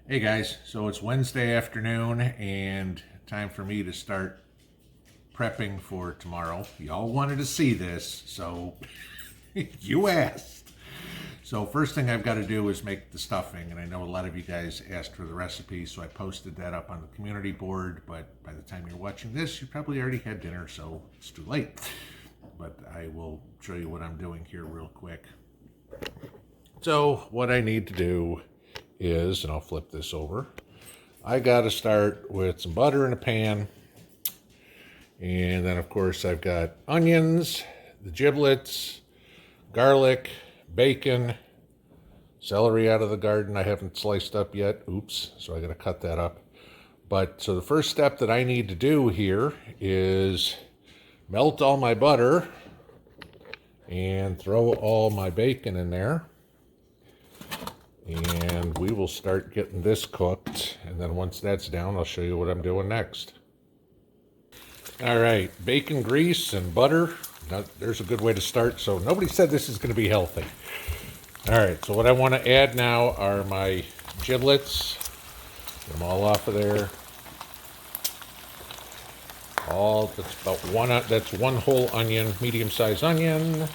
Hey guys, so it's Wednesday afternoon and time for me to start prepping for tomorrow. Y'all wanted to see this, so you asked. So first thing I've got to do is make the stuffing, and I know a lot of you guys asked for the recipe, so I posted that up on the community board, but by the time you're watching this, you probably already had dinner, so it's too late. But I will show you what I'm doing here real quick. So what I need to do is, and I'll flip this over, I got to start with some butter in a pan. And then, of course, I've got onions, the giblets, garlic, bacon, celery out of the garden I haven't sliced up yet. Oops, so I got to cut that up. But so the first step that I need to do here is melt all my butter and throw all my bacon in there. And we will start getting this cooked. And then once that's down, I'll show you what I'm doing next. All right, bacon grease and butter. Now, there's a good way to start. So nobody said this is going to be healthy. All right, so what I want to add now are my giblets. Get them all off of there. That's one whole onion, medium-sized onion.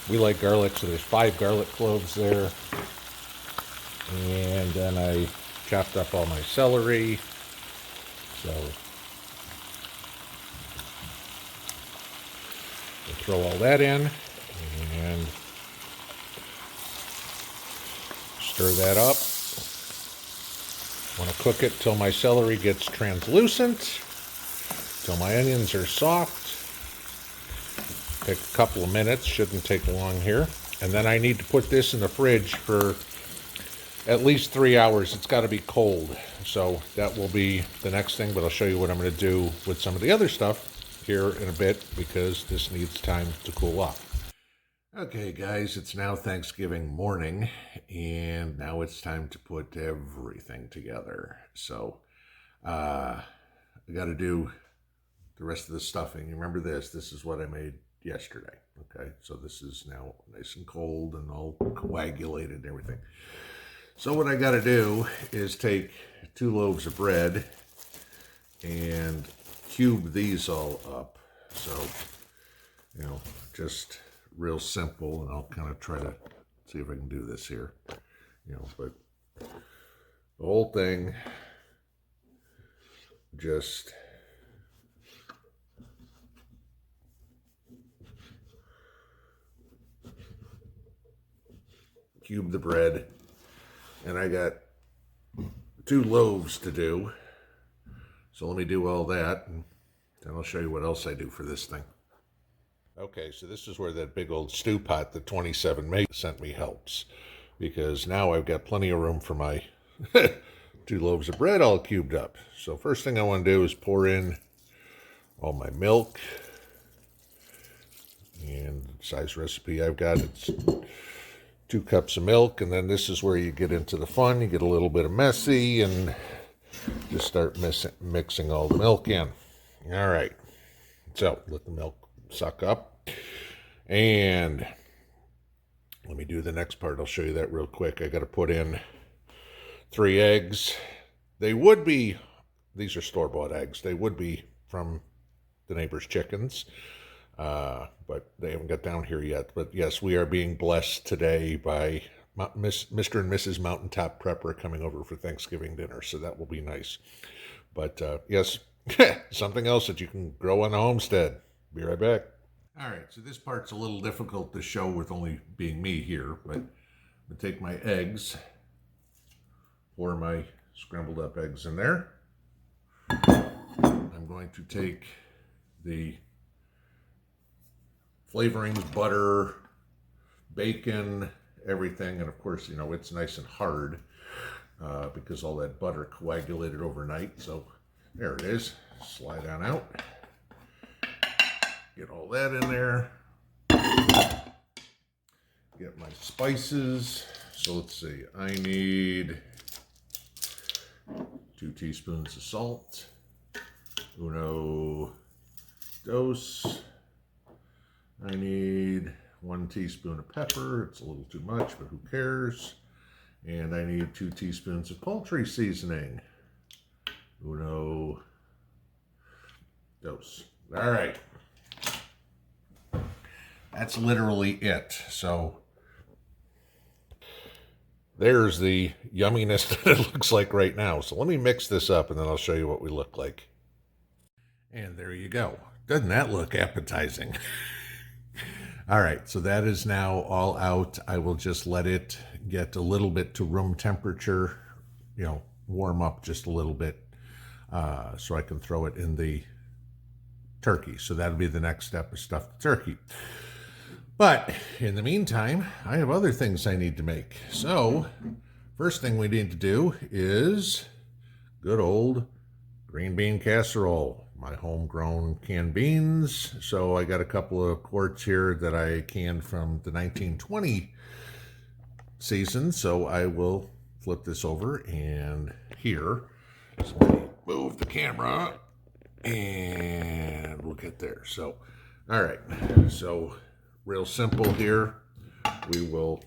We like garlic, so there's 5 garlic cloves there. And then I chopped up all my celery. So we'll throw all that in and stir that up. I want to cook it till my celery gets translucent, till my onions are soft. Take a couple of minutes, shouldn't take long here. And then I need to put this in the fridge for at least 3 hours. It's got to be cold. So that will be the next thing, but I'll show you what I'm going to do with some of the other stuff here in a bit because this needs time to cool off. Okay, guys, it's now Thanksgiving morning, and now it's time to put everything together. So I got to do the rest of the stuffing. You remember this? This is what I made yesterday. Okay, so this is now nice and cold and all coagulated and everything. So what I got to do is take 2 loaves of bread and cube these all up. So, just real simple, and I'll kind of try to see if I can do this here. But the whole thing just cube the bread. And I got 2 loaves to do. So let me do all that, and then I'll show you what else I do for this thing. Okay, so this is where that big old stew pot that 27 May sent me helps. Because now I've got plenty of room for my 2 loaves of bread all cubed up. So first thing I want to do is pour in all my milk. And the size recipe I've got, it's 2 cups of milk, and then this is where you get into the fun. You get a little bit of messy and just start mixing all the milk in. All right, so let the milk suck up, and let me do the next part. I'll show you that real quick. I got to put in 3 eggs. These are store-bought eggs. They would be from the neighbor's chickens. But they haven't got down here yet. But yes, we are being blessed today by Mr. and Mrs. Mountaintop Prepper coming over for Thanksgiving dinner, so that will be nice. But yes, something else that you can grow on a homestead. Be right back. All right, so this part's a little difficult to show with only being me here, but I'm going to take my eggs, pour my scrambled up eggs in there. I'm going to take the flavorings, butter, bacon, everything. And of course, it's nice and hard because all that butter coagulated overnight. So there it is. Slide on out. Get all that in there. Get my spices. So let's see. I need 2 teaspoons of salt. Uno, dos. I need 1 teaspoon of pepper. It's a little too much, but who cares? And I need 2 teaspoons of poultry seasoning. Uno, dos. All right. That's literally it. So there's the yumminess that it looks like right now. So let me mix this up and then I'll show you what we look like. And there you go. Doesn't that look appetizing? All right, so that is now all out. I will just let it get a little bit to room temperature, warm up just a little bit so I can throw it in the turkey. So that'll be the next step, is stuff the turkey. But in the meantime, I have other things I need to make. So first thing we need to do is good old green bean casserole. My homegrown canned beans. So I got a couple of quarts here that I canned from the 1920 season. So I will flip this over and here. So let me move the camera and we'll get there. So, all right. So real simple here. We will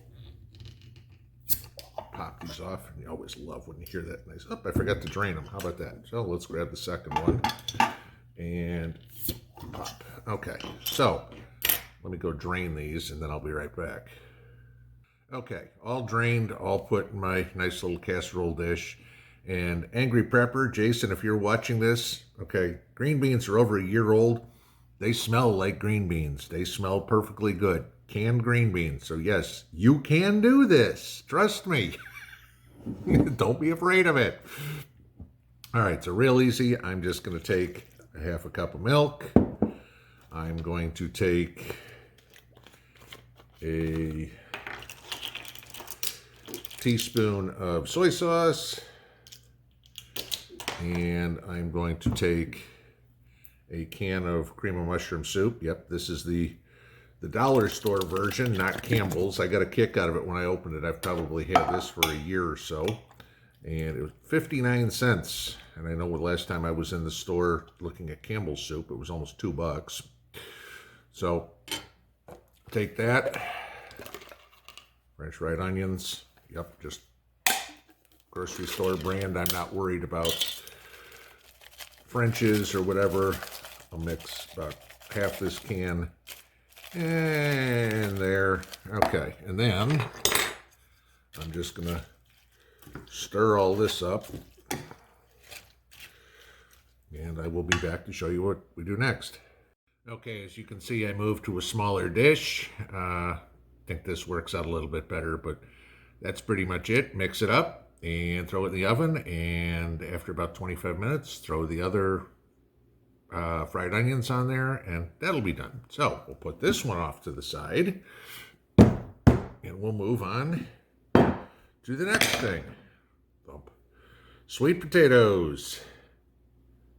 pop these off. And you always love when you hear that nice. Oh, I forgot to drain them. How about that? So let's grab the second one. And pop. Okay, so let me go drain these and then I'll be right back. Okay, all drained, all put in my nice little casserole dish. And Angry Prepper, Jason, if you're watching this, okay, green beans are over a year old. They smell like green beans. They smell perfectly good. Canned green beans. So yes, you can do this. Trust me. Don't be afraid of it. All right, so real easy. I'm just going to take a half a cup of milk. I'm going to take a teaspoon of soy sauce. And I'm going to take a can of cream of mushroom soup. Yep, this is the dollar store version, not Campbell's. I got a kick out of it when I opened it. I've probably had this for a year or so. And it was 59 cents. And I know the last time I was in the store looking at Campbell's soup, it was almost $2. So take that. Fresh red onions. Yep, just grocery store brand. I'm not worried about French's or whatever. I'll mix about half this can. And there. Okay, and then I'm just going to stir all this up. And I will be back to show you what we do next. Okay, as you can see, I moved to a smaller dish. I think this works out a little bit better, but that's pretty much it. Mix it up and throw it in the oven. And after about 25 minutes, throw the other fried onions on there, and that'll be done. So we'll put this one off to the side, and we'll move on to the next thing. Sweet potatoes.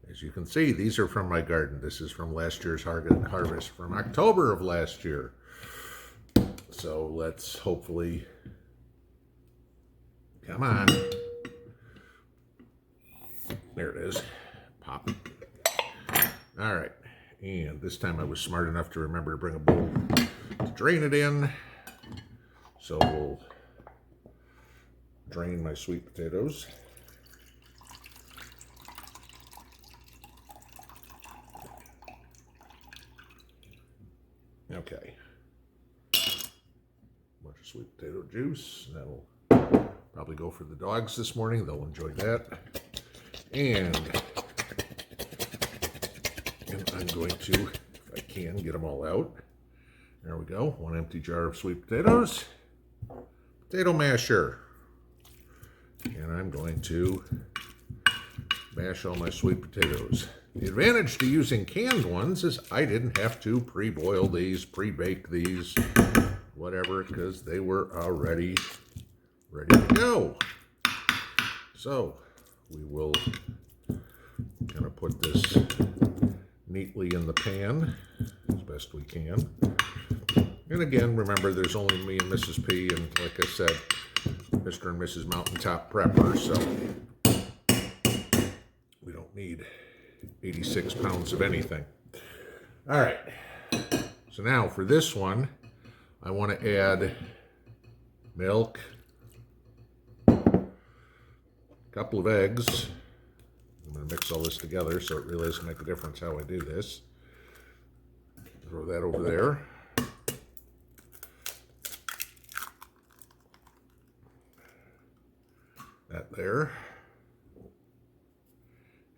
As you can see, these are from my garden. This is from last year's harvest from October of last year. So let's hopefully, come on. There it is. Pop. All right. And this time I was smart enough to remember to bring a bowl to drain it in. So we'll drain my sweet potatoes. Okay. Bunch of sweet potato juice. That'll probably go for the dogs this morning. They'll enjoy that. And I'm going to, if I can, get them all out. There we go. One empty jar of sweet potatoes. Potato masher. And I'm going to mash all my sweet potatoes. The advantage to using canned ones is I didn't have to pre-boil these, pre-bake these, whatever, because they were already ready to go. So we will kind of put this neatly in the pan as best we can. And again, remember, there's only me and Mrs. P, and like I said, Mr. and Mrs. Mountaintop Prepper, so we don't need 86 pounds of anything. All right. So now for this one, I want to add milk, couple of eggs. I'm going to mix all this together so it really doesn't make a difference how I do this. Throw that over there. That there.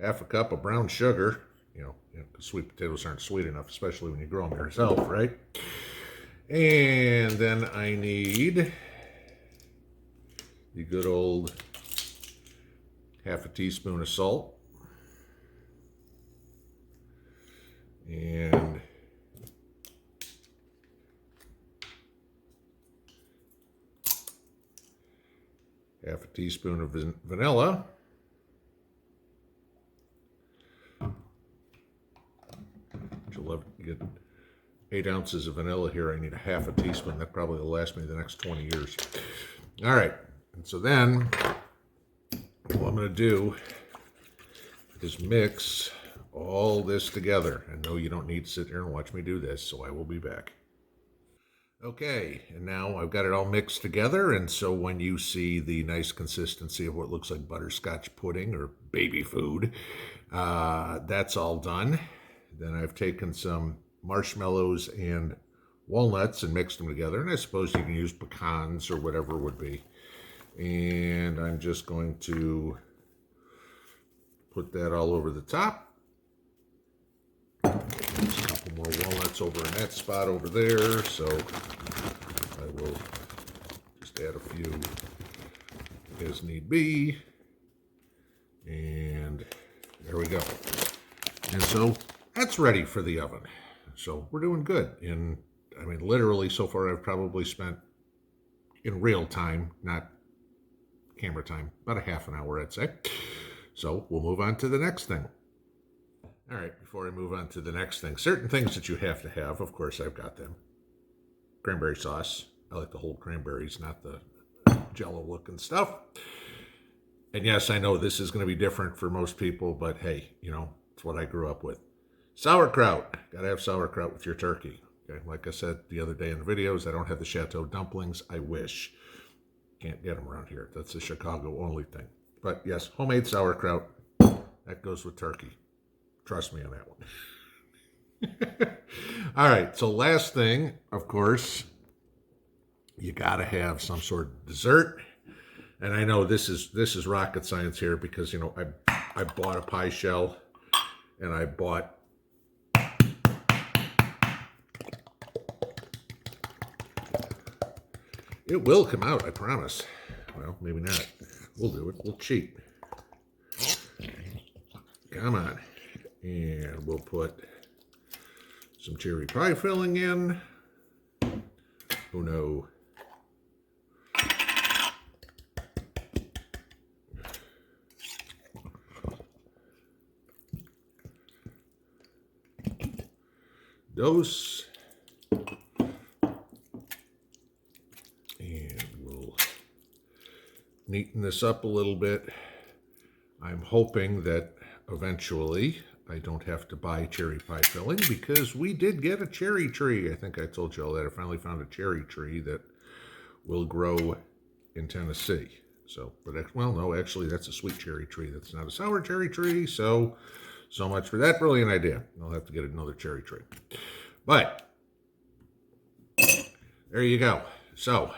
Half a cup of brown sugar. You know, sweet potatoes aren't sweet enough, especially when you grow them yourself, right? And then I need the good old half a teaspoon of salt. And half a teaspoon of vanilla. You'll love to get 8 ounces of vanilla here. I need a half a teaspoon. That probably will last me the next 20 years. All right. And so then what I'm going to do is mix all this together. And no, you don't need to sit there and watch me do this, so I will be back. Okay, and now I've got it all mixed together, and so when you see the nice consistency of what looks like butterscotch pudding or baby food, that's all done. Then I've taken some marshmallows and walnuts and mixed them together, and I suppose you can use pecans or whatever would be. And I'm just going to put that all over the top. There's a couple more walnuts over in that spot over there, so I will just add a few as need be. And there we go. And so that's ready for the oven. So we're doing good. And I mean, literally so far I've probably spent in real time, not camera time, about a half an hour, I'd say. So we'll move on to the next thing. All right, before I move on to the next thing, certain things that you have to have, of course, I've got them. Cranberry sauce. I like the whole cranberries, not the jello-looking stuff. And yes, I know this is going to be different for most people, but hey, you know, it's what I grew up with. Sauerkraut. Got to have sauerkraut with your turkey. Okay, like I said the other day in the videos, I don't have the Chateau dumplings. I wish. Can't get them around here. That's a Chicago-only thing. But yes, homemade sauerkraut. That goes with turkey. Trust me on that one. All right, so last thing, of course, you got to have some sort of dessert. And I know this is rocket science here because, you know, I bought a pie shell and I bought it will come out, I promise. Well, maybe not. We'll do it. We'll cheat. Come on. And we'll put some cherry pie filling in. Oh no. Dose. And we'll neaten this up a little bit. I'm hoping that eventually I don't have to buy cherry pie filling because we did get a cherry tree. I think I told you all that. I finally found a cherry tree that will grow in Tennessee. So, but well, no, actually that's a sweet cherry tree. That's not a sour cherry tree. So much for that brilliant idea. I'll have to get another cherry tree. But there you go. So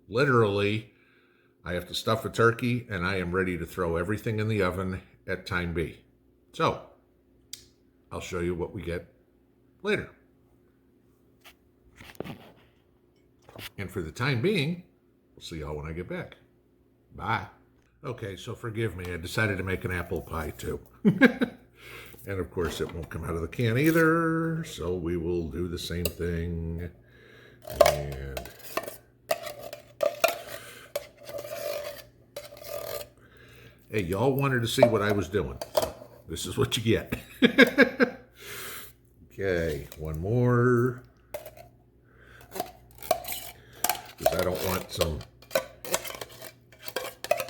literally I have to stuff a turkey and I am ready to throw everything in the oven at time B. So I'll show you what we get later. And for the time being, we'll see y'all when I get back. Bye. Okay, so forgive me. I decided to make an apple pie too. And of course it won't come out of the can either. So we will do the same thing. And hey, y'all wanted to see what I was doing. This is what you get. Okay, one more. Because I don't want some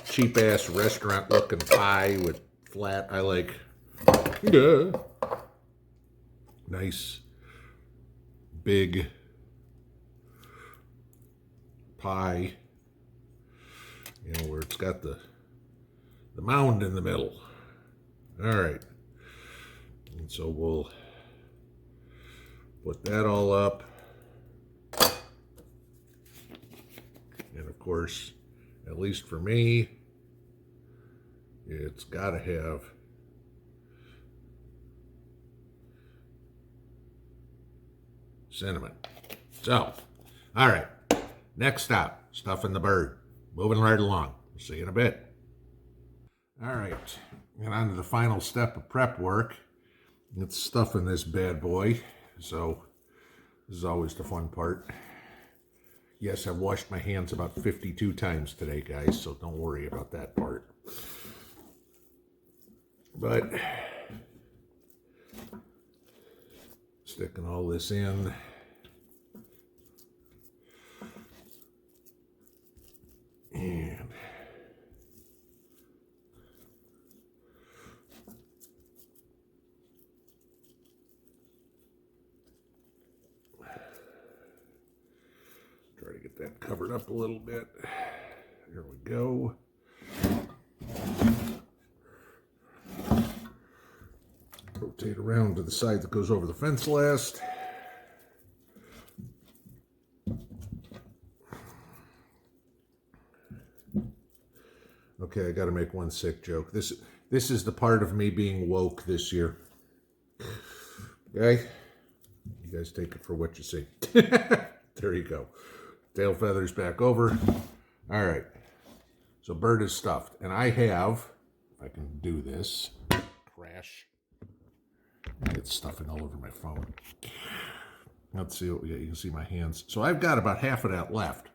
cheap-ass restaurant-looking pie with flat. I like nice, big pie. You know, where it's got the the mound in the middle. All right. And so we'll put that all up. And of course, at least for me, it's got to have cinnamon. So, all right. Next stop, stuffing the bird. Moving right along. See you in a bit. All right. And on to the final step of prep work. It's stuffing this bad boy. So, this is always the fun part. Yes, I've washed my hands about 52 times today, guys, so don't worry about that part. But sticking all this in. And try to get that covered up a little bit. There we go. Rotate around to the side that goes over the fence last. Okay, I got to make one sick joke. This is the part of me being woke this year. Okay? You guys take it for what you see. There you go. Tail feathers back over. All right. So bird is stuffed. And I have, if I can do this, crash. It's stuffing all over my phone. Let's see what we got. You can see my hands. So I've got about half of that left.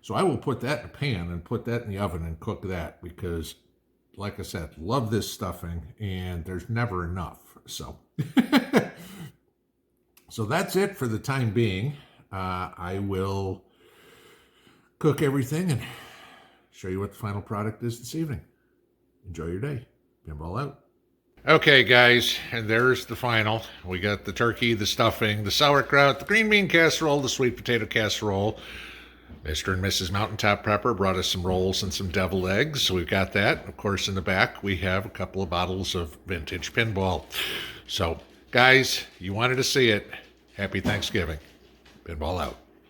So I will put that in a pan and put that in the oven and cook that because, like I said, love this stuffing and there's never enough. So, so that's it for the time being. I will cook everything and show you what the final product is this evening. Enjoy your day. Pinball out. Okay, guys, and there's the final. We got the turkey, the stuffing, the sauerkraut, the green bean casserole, the sweet potato casserole. Mr. and Mrs. Mountaintop Prepper brought us some rolls and some deviled eggs, so we've got that. Of course, in the back, we have a couple of bottles of vintage pinball. So, guys, you wanted to see it. Happy Thanksgiving. Pinball out.